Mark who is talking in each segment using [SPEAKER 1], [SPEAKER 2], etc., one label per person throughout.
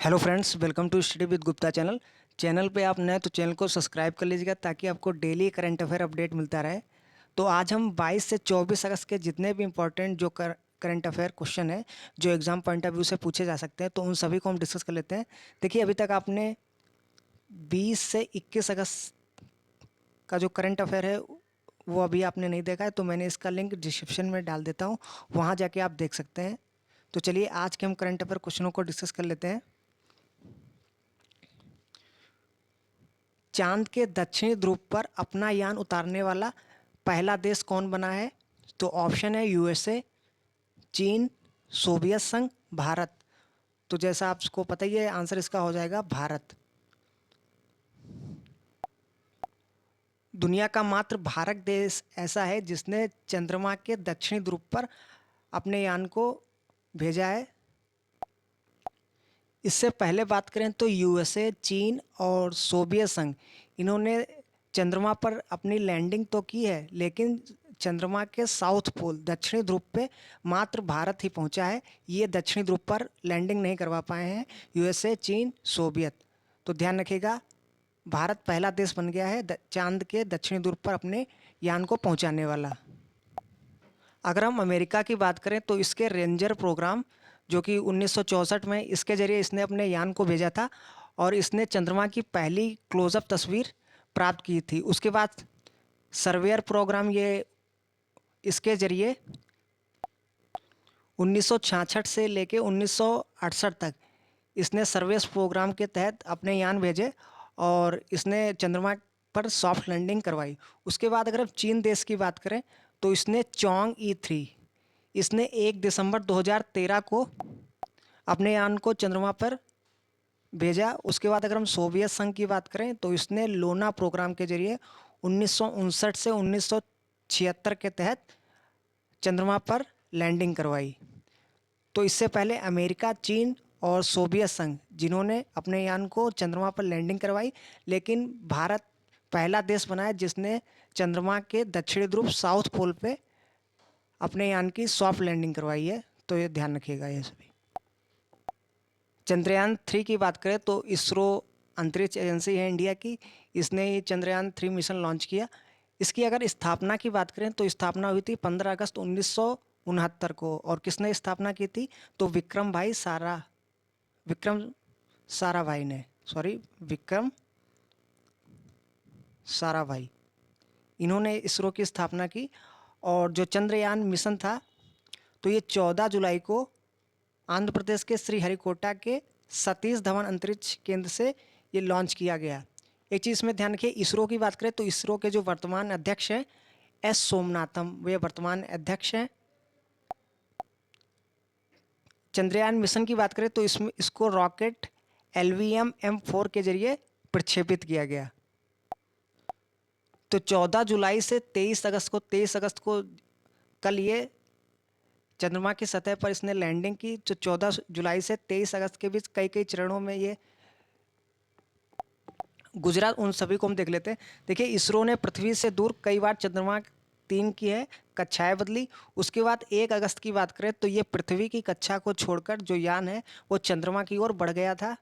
[SPEAKER 1] Hello friends, welcome to study with Gupta channel पे आप नए तो चैनल को सब्सक्राइब कर लीजिएगा ताकि आपको डेली करंट अफेयर अपडेट मिलता रहे। तो आज हम 22 से 24 अगस्त के जितने भी इम्पोर्टेंट जो करंट अफेयर क्वेश्चन है जो एग्ज़ाम पॉइंट ऑफ व्यू से पूछे जा सकते हैं तो उन सभी को हम डिस्कस कर लेते हैं। देखिए, अभी तक आपने 20 से 21 अगस्त का जो करंट अफेयर है वो अभी आपने नहीं देखा है, तो मैंने इसका लिंक डिस्क्रिप्शन में डाल देता हूँ, वहाँ जाके आप देख सकते हैं। तो चलिए आज के हम करंट अफेयर क्वेश्चनों को डिस्कस कर लेते हैं। चांद के दक्षिणी ध्रुव पर अपना यान उतारने वाला पहला देश कौन बना है? तो ऑप्शन है यूएसए, चीन, सोवियत संघ, भारत। तो जैसा आपको पता ही है, आंसर इसका हो जाएगा भारत। दुनिया का मात्र भारत देश ऐसा है जिसने चंद्रमा के दक्षिणी ध्रुव पर अपने यान को भेजा है। इससे पहले बात करें तो यूएसए, चीन और सोवियत संघ, इन्होंने चंद्रमा पर अपनी लैंडिंग तो की है, लेकिन चंद्रमा के साउथ पोल दक्षिणी ध्रुव पे मात्र भारत ही पहुंचा है। ये दक्षिणी ध्रुव पर लैंडिंग नहीं करवा पाए हैं यूएसए, चीन, सोवियत। तो ध्यान रखिएगा, भारत पहला देश बन गया है चांद के दक्षिणी ध्रुव पर अपने यान को पहुंचाने वाला। अगर हम अमेरिका की बात करें तो इसके रेंजर प्रोग्राम जो कि 1964 में इसके ज़रिए इसने अपने यान को भेजा था और इसने चंद्रमा की पहली क्लोजअप तस्वीर प्राप्त की थी। उसके बाद सर्वेयर प्रोग्राम, ये इसके ज़रिए 1966 से लेके 1968 तक इसने सर्वेस प्रोग्राम के तहत अपने यान भेजे और इसने चंद्रमा पर सॉफ्ट लैंडिंग करवाई। उसके बाद अगर हम चीन देश की बात करें तो इसने चोंग ई 3, इसने 1 दिसंबर 2013 को अपने यान को चंद्रमा पर भेजा। उसके बाद अगर हम सोवियत संघ की बात करें तो इसने लोना प्रोग्राम के जरिए 1959 से 1976 के तहत चंद्रमा पर लैंडिंग करवाई। तो इससे पहले अमेरिका, चीन और सोवियत संघ जिन्होंने अपने यान को चंद्रमा पर लैंडिंग करवाई, लेकिन भारत पहला देश बना है जिसने चंद्रमा के दक्षिणी ध्रुव साउथ पोल पे अपने यान की सॉफ्ट लैंडिंग करवाई है। तो ये ध्यान रखिएगा ये सभी। चंद्रयान 3 की बात करें तो इसरो अंतरिक्ष एजेंसी है इंडिया की, इसने ये चंद्रयान 3 मिशन लॉन्च किया। इसकी अगर स्थापना की बात करें तो स्थापना हुई थी 15 अगस्त 1969 को। और किसने स्थापना की थी? तो विक्रम साराभाई ने, सॉरी, विक्रम साराभाई, इन्होंने इसरो की स्थापना की। और जो चंद्रयान मिशन था तो ये 14 जुलाई को आंध्र प्रदेश के श्रीहरिकोटा के सतीश धवन अंतरिक्ष केंद्र से ये लॉन्च किया गया। एक चीज़ में ध्यान रखिए, इसरो की बात करें तो इसरो के जो वर्तमान अध्यक्ष हैं एस सोमनाथम, वे वर्तमान अध्यक्ष हैं। चंद्रयान मिशन की बात करें तो इसमें इसको रॉकेट LVM M4 के जरिए प्रक्षेपित किया गया। तो 14 जुलाई से 23 अगस्त को कल ये चंद्रमा की सतह पर इसने लैंडिंग की। जो 14 जुलाई से 23 अगस्त के बीच कई कई चरणों में ये गुजरात, उन सभी को हम देख लेते हैं। देखिए, इसरो ने पृथ्वी से दूर कई बार चंद्रमा 3 की है कक्षाएं बदली। उसके बाद 1 अगस्त की बात करें तो ये पृथ्वी की कक्षा को छोड़कर जो यान है वो चंद्रमा की ओर बढ़ गया था।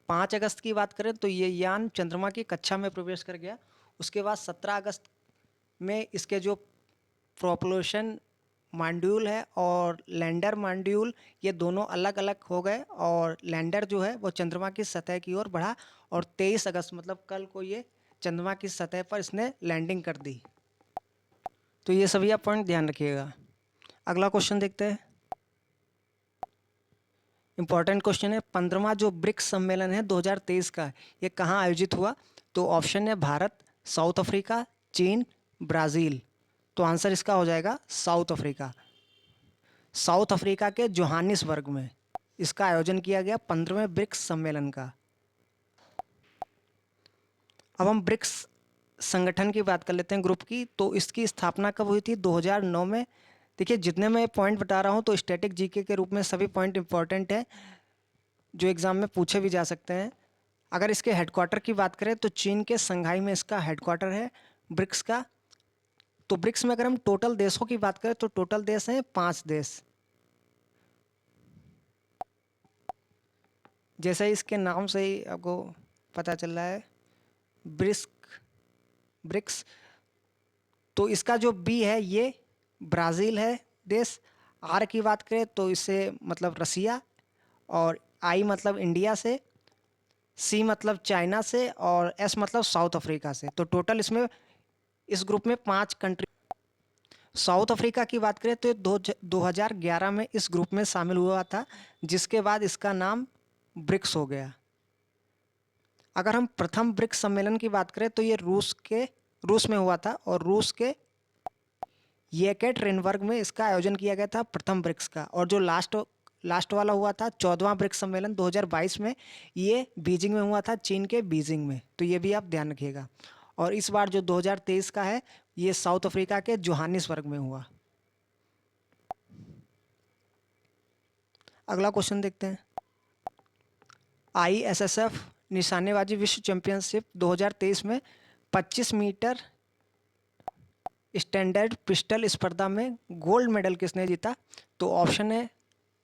[SPEAKER 1] 5 अगस्त की बात करें तो ये यान चंद्रमा की कक्षा में प्रवेश कर गया। उसके बाद 17 अगस्त में इसके जो प्रोपल्शन मॉड्यूल है और लैंडर मॉड्यूल, ये दोनों अलग अलग हो गए और लैंडर जो है वो चंद्रमा की सतह की ओर बढ़ा। और 23 अगस्त मतलब कल को ये चंद्रमा की सतह पर इसने लैंडिंग कर दी। तो ये सभी आप पॉइंट ध्यान रखिएगा। अगला क्वेश्चन देखते हैं। इंपॉर्टेंट क्वेश्चन है, 15वां जो ब्रिक्स सम्मेलन है 2023 का, ये कहाँ आयोजित हुआ? तो ऑप्शन है भारत, साउथ अफ्रीका, चीन, ब्राज़ील। तो आंसर इसका हो जाएगा साउथ अफ्रीका। साउथ अफ्रीका के जोहानिसबर्ग में इसका आयोजन किया गया 15वें ब्रिक्स सम्मेलन का। अब हम ब्रिक्स संगठन की बात कर लेते हैं, ग्रुप की। तो इसकी स्थापना कब हुई थी? 2009 में। देखिए, जितने मैं पॉइंट बता रहा हूँ तो स्टैटिक जीके के रूप में सभी पॉइंट इंपॉर्टेंट है जो एग्ज़ाम में पूछे भी जा सकते हैं। अगर इसके हेडक्वार्टर की बात करें तो चीन के संघाई में इसका हेडक्वार्टर है ब्रिक्स का। तो ब्रिक्स में अगर हम टोटल देशों की बात करें तो टोटल देश हैं 5 देश। जैसे ही इसके नाम से ही आपको पता चल रहा है, ब्रिक्स। तो इसका जो बी है ये ब्राज़ील है देश। आर की बात करें तो इससे मतलब रसिया, और आई मतलब इंडिया से, सी मतलब चाइना से, और एस मतलब साउथ अफ्रीका से। तो टोटल इसमें इस ग्रुप में 5 कंट्री। साउथ अफ्रीका की बात करें तो ये 2011 में इस ग्रुप में शामिल हुआ था, जिसके बाद इसका नाम ब्रिक्स हो गया। अगर हम प्रथम ब्रिक्स सम्मेलन की बात करें तो ये रूस में हुआ था, और रूस के येकेटरिनबर्ग में इसका आयोजन किया गया था प्रथम ब्रिक्स का। और जो लास्ट वाला हुआ था 14वां ब्रिक्स सम्मेलन 2022 में, ये बीजिंग में हुआ था, चीन के बीजिंग में। तो ये भी आप ध्यान रखिएगा। और इस बार जो 2023 का है ये साउथ अफ्रीका के जोहानिसबर्ग में हुआ। अगला क्वेश्चन देखते हैं। ISSF निशानेबाजी विश्व चैंपियनशिप 2023 में 25 मीटर स्टैंडर्ड पिस्टल स्पर्धा में गोल्ड मेडल किसने जीता? तो ऑप्शन है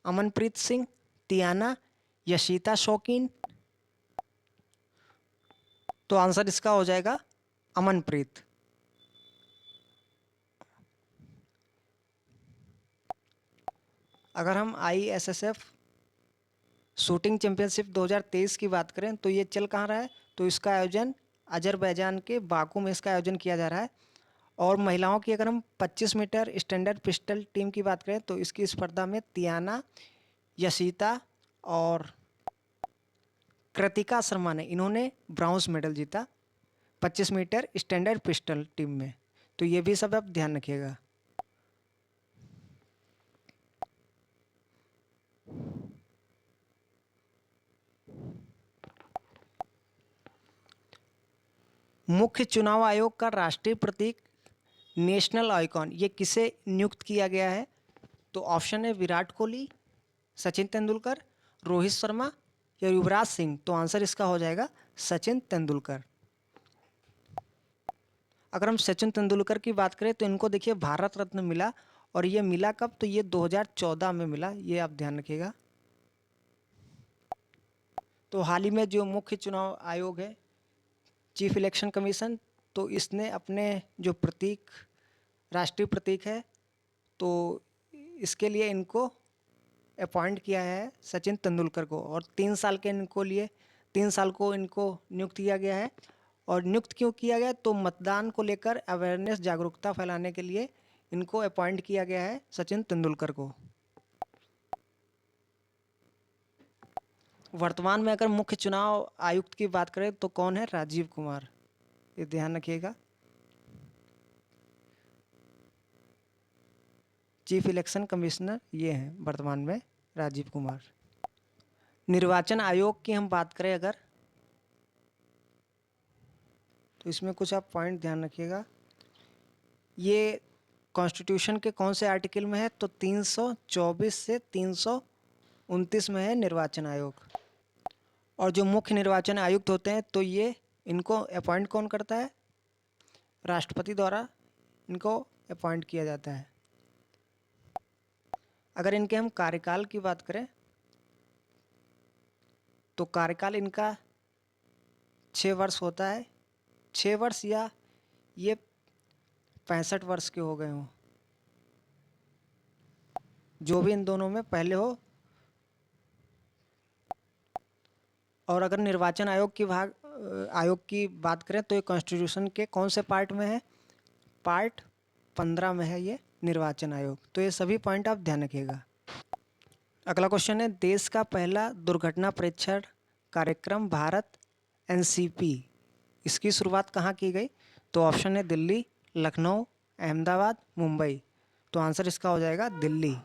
[SPEAKER 1] अमनप्रीत सिंह, तियाना, यशिता शौकीन। तो आंसर इसका हो जाएगा अमनप्रीत। अगर हम ISSF शूटिंग चैंपियनशिप 2023 की बात करें तो ये चल कहाँ रहा है? तो इसका आयोजन अजरबैजान के बाकू में इसका आयोजन किया जा रहा है। और महिलाओं की अगर हम 25 मीटर स्टैंडर्ड पिस्टल टीम की बात करें तो इसकी स्पर्धा में तियाना, यशिता और कृतिका शर्मा ने, इन्होंने ब्राउन्ज मेडल जीता 25 मीटर स्टैंडर्ड पिस्टल टीम में। तो ये भी सब आप ध्यान रखिएगा। मुख्य चुनाव आयोग का राष्ट्रीय प्रतीक नेशनल आइकॉन ये किसे नियुक्त किया गया है? तो ऑप्शन है विराट कोहली, सचिन तेंदुलकर, रोहित शर्मा या युवराज सिंह। तो आंसर इसका हो जाएगा सचिन तेंदुलकर। अगर हम सचिन तेंदुलकर की बात करें तो इनको देखिए भारत रत्न मिला, और ये मिला कब? तो ये 2014 में मिला, ये आप ध्यान रखिएगा। तो हाल ही में जो मुख्य चुनाव आयोग है, चीफ इलेक्शन कमीशन, तो इसने अपने जो प्रतीक, राष्ट्रीय प्रतीक है, तो इसके लिए इनको अपॉइंट किया है सचिन तेंदुलकर को, और 3 साल के इनको लिए 3 साल को इनको नियुक्त किया गया है। और नियुक्त क्यों किया गया? तो मतदान को लेकर अवेयरनेस, जागरूकता फैलाने के लिए इनको अपॉइंट किया गया है सचिन तेंदुलकर को। वर्तमान में अगर मुख्य चुनाव आयुक्त की बात करें तो कौन है? राजीव कुमार, ये ध्यान रखिएगा। चीफ इलेक्शन कमिश्नर ये हैं वर्तमान में, राजीव कुमार। निर्वाचन आयोग की हम बात करें अगर, तो इसमें कुछ आप पॉइंट ध्यान रखिएगा। ये कॉन्स्टिट्यूशन के कौन से आर्टिकल में है? तो 324 से 329 में है निर्वाचन आयोग। और जो मुख्य निर्वाचन आयुक्त होते हैं तो ये इनको अपॉइंट कौन करता है? राष्ट्रपति द्वारा इनको अपॉइंट किया जाता है। अगर इनके हम कार्यकाल की बात करें तो कार्यकाल इनका 6 वर्ष होता है। 6 वर्ष या ये 65 वर्ष के हो गए हों, जो भी इन दोनों में पहले हो। और अगर निर्वाचन आयोग की बात करें तो ये कॉन्स्टिट्यूशन के कौन से पार्ट में है? पार्ट 15 में है ये निर्वाचन आयोग। तो ये सभी पॉइंट आप ध्यान रखिएगा। अगला क्वेश्चन है, देश का पहला दुर्घटना परीक्षण कार्यक्रम भारत NCP, इसकी शुरुआत कहाँ की गई? तो ऑप्शन है दिल्ली, लखनऊ, अहमदाबाद, मुंबई। तो आंसर इसका हो जाएगा दिल्ली।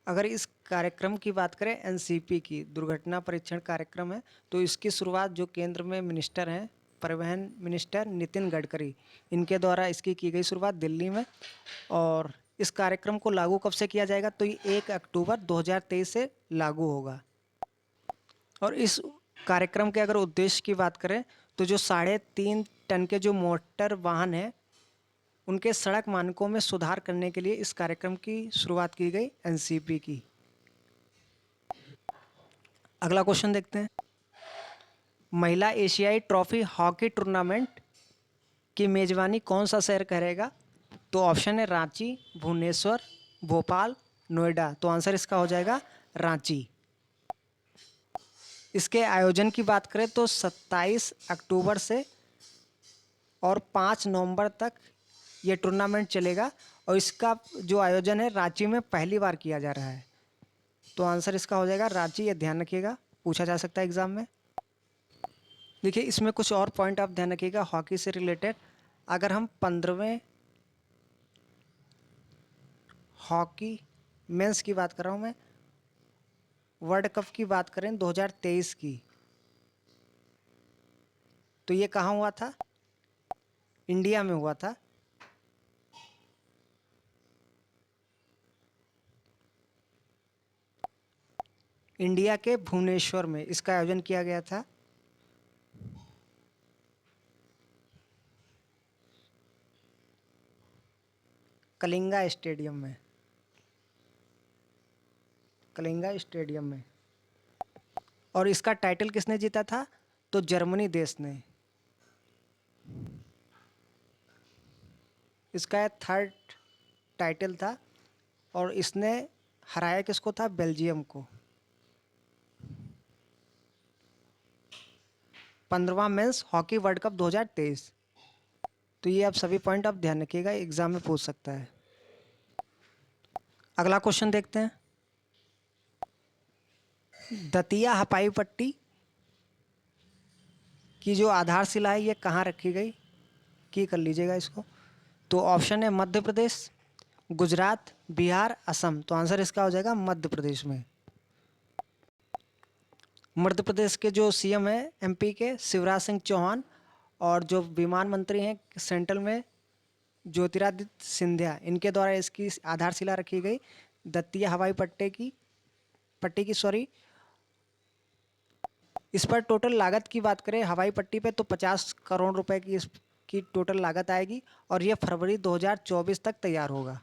[SPEAKER 1] अगर इस कार्यक्रम की बात करें, NCP की दुर्घटना परीक्षण कार्यक्रम है, तो इसकी शुरुआत जो केंद्र में मिनिस्टर हैं, परिवहन मिनिस्टर नितिन गडकरी, इनके द्वारा इसकी की गई शुरुआत दिल्ली में। और इस कार्यक्रम को लागू कब से किया जाएगा? तो ये 1 अक्टूबर 2023 से लागू होगा। और इस कार्यक्रम के अगर उद्देश्य की बात करें तो जो 3.5 टन के जो मोटर वाहन हैं उनके सड़क मानकों में सुधार करने के लिए इस कार्यक्रम की शुरुआत की गई NCP की। अगला क्वेश्चन देखते हैं। महिला एशियाई ट्रॉफी हॉकी टूर्नामेंट की मेजबानी कौन सा शहर करेगा? तो ऑप्शन है रांची, भुवनेश्वर, भोपाल, नोएडा। तो आंसर इसका हो जाएगा रांची। इसके आयोजन की बात करें तो 27 अक्टूबर से और 5 नवंबर तक ये टूर्नामेंट चलेगा और इसका जो आयोजन है रांची में पहली बार किया जा रहा है। तो आंसर इसका हो जाएगा रांची। ये ध्यान रखिएगा, पूछा जा सकता है एग्जाम में। देखिए इसमें कुछ और पॉइंट आप ध्यान रखिएगा हॉकी से रिलेटेड। अगर हम 15वें हॉकी मेंस की बात कर रहा हूँ मैं, वर्ल्ड कप की बात करें 2023 की, तो ये कहाँ हुआ था? इंडिया में हुआ था। इंडिया के भुवनेश्वर में इसका आयोजन किया गया था। कलिंगा स्टेडियम में, कलिंगा स्टेडियम में। और इसका टाइटल किसने जीता था? तो जर्मनी देश ने। इसका थर्ड टाइटल था और इसने हराया किसको था? बेल्जियम को। 15वां मेंस हॉकी वर्ल्ड कप 2023। तो ये आप सभी पॉइंट आप ध्यान रखिएगा, एग्जाम में पूछ सकता है। अगला क्वेश्चन देखते हैं। दतिया हपाई पट्टी की जो आधारशिला है ये कहाँ रखी गई? की कर लीजिएगा इसको। तो ऑप्शन है मध्य प्रदेश, गुजरात, बिहार, असम। तो आंसर इसका हो जाएगा मध्य प्रदेश में। मध्य प्रदेश के जो सीएम है एमपी के शिवराज सिंह चौहान, और जो विमान मंत्री हैं सेंट्रल में ज्योतिरादित्य सिंधिया, इनके द्वारा इसकी आधारशिला रखी गई। दतिया हवाई पट्टी की सॉरी। इस पर टोटल लागत की बात करें हवाई पट्टी पे तो 50 करोड़ रुपए की इसकी टोटल लागत आएगी और ये फरवरी 2024 तक तैयार होगा।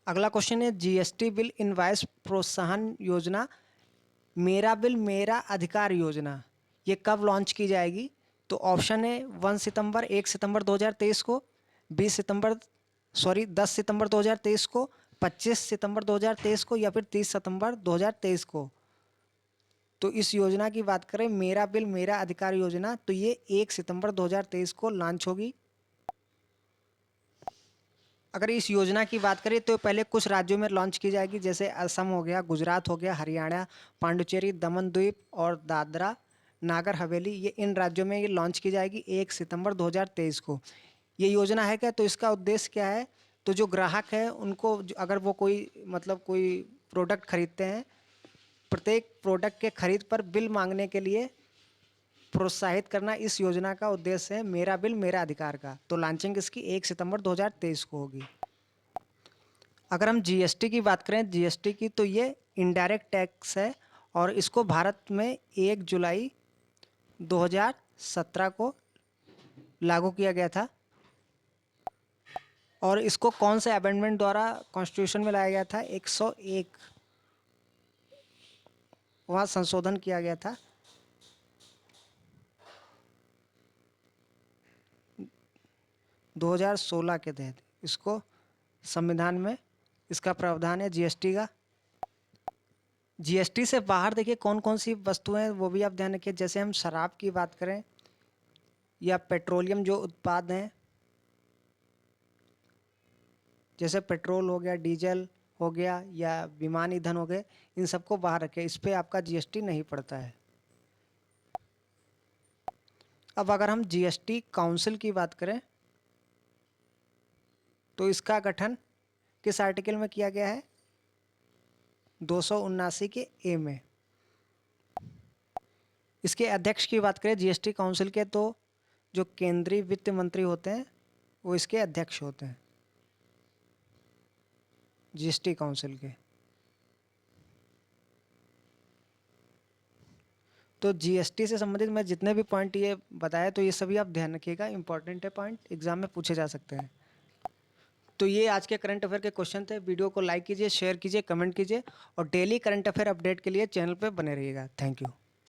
[SPEAKER 1] अगला क्वेश्चन है जीएसटी बिल इनवॉइस प्रोत्साहन योजना, मेरा बिल मेरा अधिकार योजना, ये कब लॉन्च की जाएगी? तो ऑप्शन है 1 सितंबर 2023 को, 10 सितंबर 2023 को, 25 सितंबर 2023 को या फिर 30 सितंबर 2023 को। तो इस योजना की बात करें मेरा बिल मेरा अधिकार योजना, तो ये 1 सितंबर 2023 को लॉन्च होगी। अगर इस योजना की बात करें तो पहले कुछ राज्यों में लॉन्च की जाएगी, जैसे असम हो गया, गुजरात हो गया, हरियाणा, पांडुचेरी, दमन द्वीप और दादरा नागर हवेली, ये इन राज्यों में ये लॉन्च की जाएगी 1 सितंबर 2023 को। ये योजना है क्या? तो इसका उद्देश्य क्या है? तो जो ग्राहक है उनको अगर वो कोई प्रोडक्ट खरीदते हैं, प्रत्येक प्रोडक्ट के खरीद पर बिल मांगने के लिए प्रोत्साहित करना इस योजना का उद्देश्य है, मेरा बिल मेरा अधिकार का। तो लॉन्चिंग इसकी 1 सितंबर 2023 को होगी। अगर हम जीएसटी की बात करें जीएसटी की, तो ये इनडायरेक्ट टैक्स है और इसको भारत में 1 जुलाई 2017 को लागू किया गया था। और इसको कौन से अमेंडमेंट द्वारा कॉन्स्टिट्यूशन में लाया गया था? 101 वहाँ संशोधन किया गया था। 2016 के तहत इसको संविधान में इसका प्रावधान है जीएसटी का। जीएसटी से बाहर देखिए कौन कौन सी वस्तुएं हैं वो भी आप ध्यान रखिए। जैसे हम शराब की बात करें या पेट्रोलियम जो उत्पाद हैं, जैसे पेट्रोल हो गया, डीजल हो गया या विमान ईंधन हो गए, इन सबको बाहर रखें, इस पर आपका जीएसटी नहीं पड़ता है। अब अगर हम जीएसटी काउंसिल की बात करें तो इसका गठन किस आर्टिकल में किया गया है? 279 के ए में। इसके अध्यक्ष की बात करें जीएसटी काउंसिल के, तो जो केंद्रीय वित्त मंत्री होते हैं वो इसके अध्यक्ष होते हैं जीएसटी काउंसिल के। तो जीएसटी से संबंधित मैं जितने भी पॉइंट ये बताया तो ये सभी आप ध्यान रखिएगा, इंपॉर्टेंट है पॉइंट, एग्जाम में पूछे जा सकते हैं। तो ये आज के करंट अफेयर के क्वेश्चन थे। वीडियो को लाइक कीजिए, शेयर कीजिए, कमेंट कीजिए और डेली करंट अफेयर अपडेट के लिए चैनल पे बने रहिएगा। Thank you.